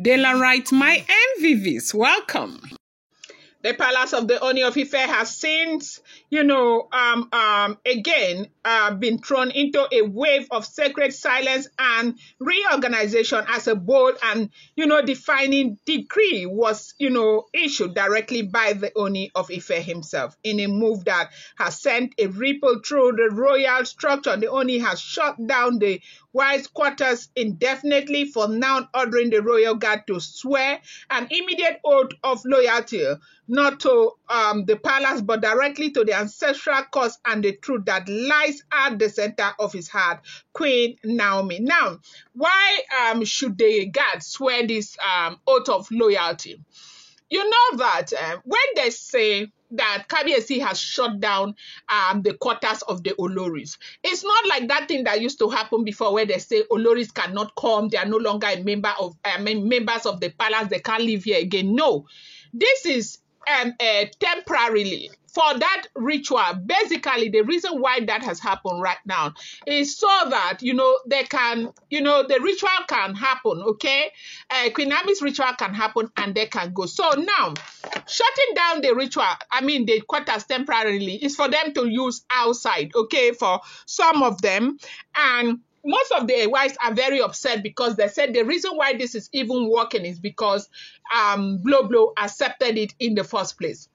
Daylight, my MVVs, welcome. The palace of the Ooni of Ife has since, again, been thrown into a wave of sacred silence and reorganization as a bold and, defining decree was, issued directly by the Ooni of Ife himself in a move that has sent a ripple through the royal structure. The Ooni has shut down the wise quarters indefinitely, for now ordering the royal guard to swear an immediate oath of loyalty, not to the palace, but directly to the ancestral cause and the truth that lies at the center of his heart, Queen Naomi. Now, why should the guard swear this oath of loyalty? You know that when they say that Kabiyesi has shut down the quarters of the Oloris, it's not like that thing that used to happen before where they say Oloris cannot come, they are no longer a member of, members of the palace, they can't live here again. No, this is temporarily for that ritual. Basically, the reason why that has happened right now is so that, they can, the ritual can happen, okay? Queen Naomi's ritual can happen and they can go. So now, shutting down the ritual, the quarters temporarily, is for them to use outside, okay, for some of them. And most of the wives are very upset because they said the reason why this is even working is because Blow accepted it in the first place.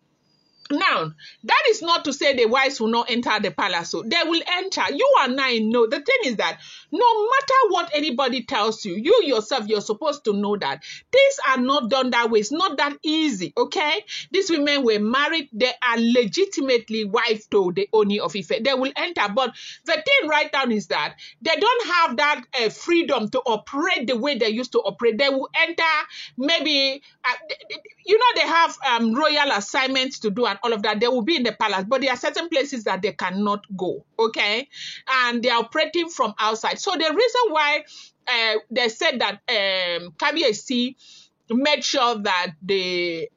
Now, that is not to say the wives will not enter the palace. So they will enter. You and I know. The thing is that no matter what anybody tells you, you yourself, you're supposed to know that things are not done that way. It's not that easy, okay? These women were married. They are legitimately wife to the Ooni of Ife. They will enter. But the thing right now is that they don't have that freedom to operate the way they used to operate. They will enter maybe, they have royal assignments to do and all of that. They will be in the palace, but there are certain places that they cannot go, okay? And they are operating from outside. So the reason why they said that Kabiyesi made sure that the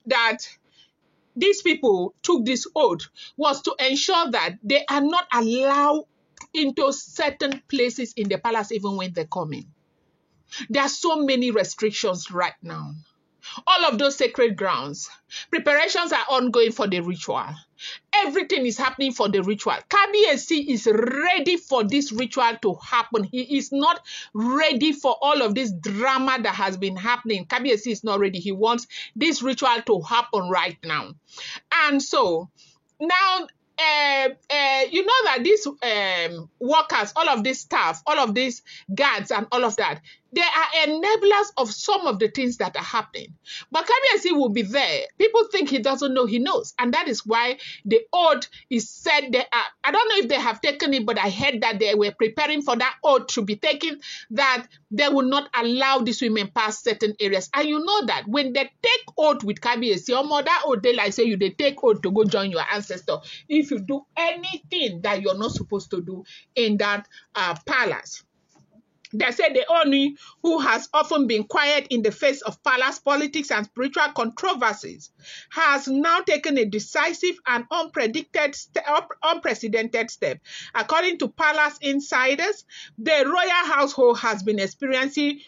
that these people took this oath was to ensure that they are not allowed into certain places in the palace even when they come in. There are so many restrictions right now. All of those sacred grounds, preparations are ongoing for the ritual. Everything is happening for the ritual. Kabiyesi is ready for this ritual to happen. He is not ready for all of this drama that has been happening. Kabiyesi is not ready. He wants this ritual to happen right now. And so, now, that these workers, all of this staff, all of these guards and all of that, they are enablers of some of the things that are happening. But Kabiyesi will be there. People think he doesn't know, he knows. And that is why the oath is said they are. I don't know if they have taken it, but I heard that they were preparing for that oath to be taken, that they will not allow these women past certain areas. And you know that when they take oath with Kabiyesi, or more that oath, they like say they take oath to go join your ancestor if you do anything that you're not supposed to do in that palace. They said the Ooni, who has often been quiet in the face of palace politics and spiritual controversies, has now taken a decisive and unprecedented step. According to palace insiders, the royal household has been experiencing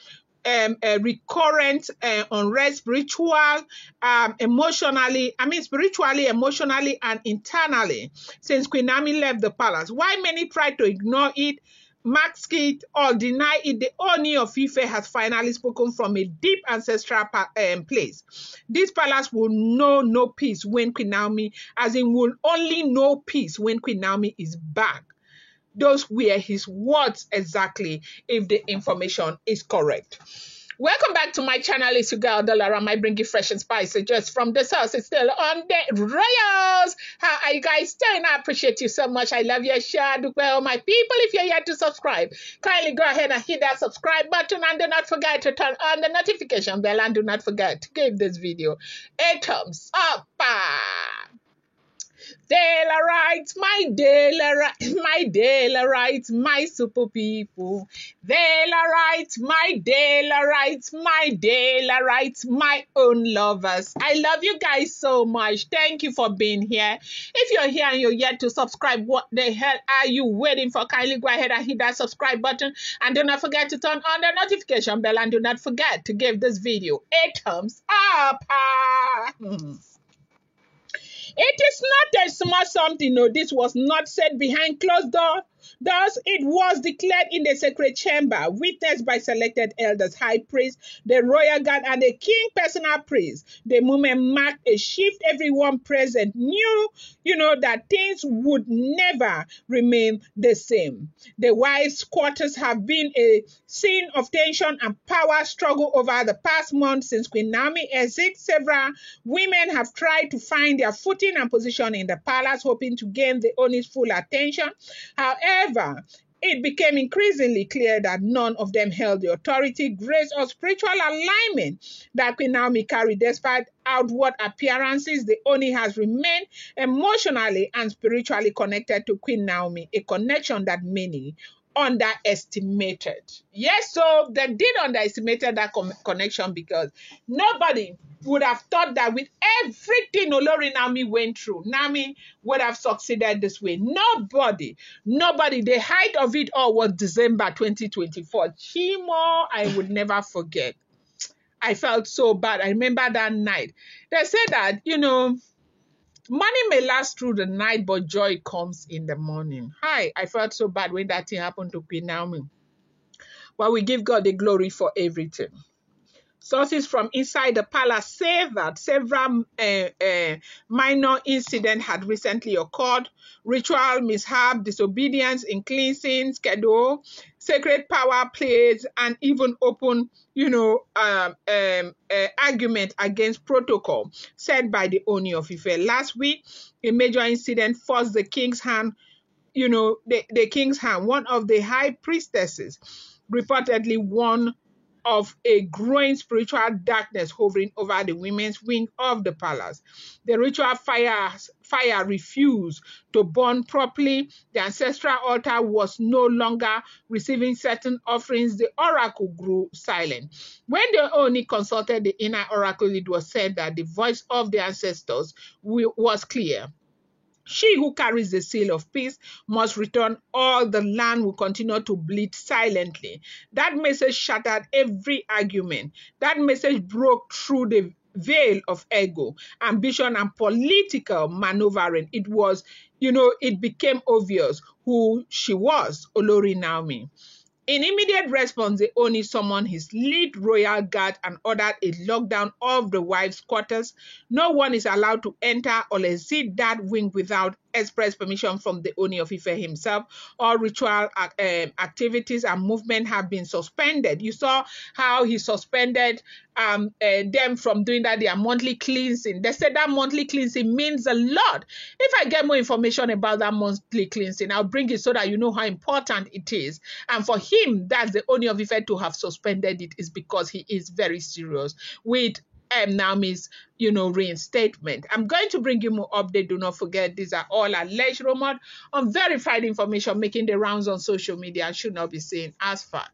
a recurrent unrest, spiritually, emotionally, and internally since Queen Naomi left the palace. While many tried to ignore it, mask it, or deny it, the Ooni of Ife has finally spoken from a deep ancestral place. This palace will know no peace when Queen Naomi, will only know peace when Queen Naomi is back. Those were his words exactly, if the information is correct. Welcome back to my channel. It's your girl Dolaram. I bring you fresh and spicy just from the source. It's still on the Royals. How are you guys doing? I appreciate you so much. I love you. Share, do well, my people. If you're yet to subscribe, kindly go ahead and hit that subscribe button, and do not forget to turn on the notification bell, and do not forget to give this video a thumbs up. Daylight, my daylight, my daylight, my super people. Daylight, my daylight, my daylight, my own lovers. I love you guys so much. Thank you for being here. If you're here and you're yet to subscribe, what the hell are you waiting for? Kindly go ahead and hit that subscribe button. And do not forget to turn on the notification bell. And do not forget to give this video a thumbs up. It is not a small something. No, this was not said behind closed doors. Thus, it was declared in the sacred chamber, witnessed by selected elders, high priest, the royal guard, and the king personal priest. The moment marked a shift. Everyone present knew, that things would never remain the same. The wives' quarters have been a scene of tension and power struggle over the past month since Queen Naomi exit. Several women have tried to find their footing and position in the palace, hoping to gain the Ooni's full attention. However, it became increasingly clear that none of them held the authority, grace, or spiritual alignment that Queen Naomi carried. Despite outward appearances, the Ooni has remained emotionally and spiritually connected to Queen Naomi, a connection that many underestimated. Yes, so they did underestimate that connection, because nobody would have thought that with everything Olori Naomi went through, Naomi would have succeeded this way. Nobody. The height of it all was December 2024. Chimo, I would never forget. I felt so bad. I remember that night. They said that, money may last through the night, but joy comes in the morning. I felt so bad when that thing happened to Queen Naomi. But we give God the glory for everything. Sources from inside the palace say that several minor incidents had recently occurred. Ritual mishap, disobedience in cleansing, schedule, sacred power plays, and even open, argument against protocol set by the Ooni of Ife. Last week, a major incident forced the king's hand, the king's hand. One of the high priestesses reportedly warned of a growing spiritual darkness hovering over the women's wing of the palace. The ritual fire refused to burn properly. The ancestral altar was no longer receiving certain offerings. The oracle grew silent. When the Ooni consulted the inner oracle, it was said that the voice of the ancestors was clear. She who carries the seal of peace must return. All the land will continue to bleed silently. That message shattered every argument. That message broke through the veil of ego, ambition, and political maneuvering. It was, it became obvious who she was, Olori Naomi. In immediate response, the Ooni summoned his lead royal guard and ordered a lockdown of the wives' quarters. No one is allowed to enter or exit that wing without express permission from the Ooni of Ife himself. All ritual activities and movement have been suspended. You saw how he suspended them from doing their monthly cleansing. They said that monthly cleansing means a lot. If I get more information about that monthly cleansing, I'll bring it so that you know how important it is. And for him, that's the Ooni of Ife to have suspended it, is because he is very serious with Naomi's, reinstatement. I'm going to bring you more update. Do not forget, these are all alleged rumors, unverified information making the rounds on social media and should not be seen as fact.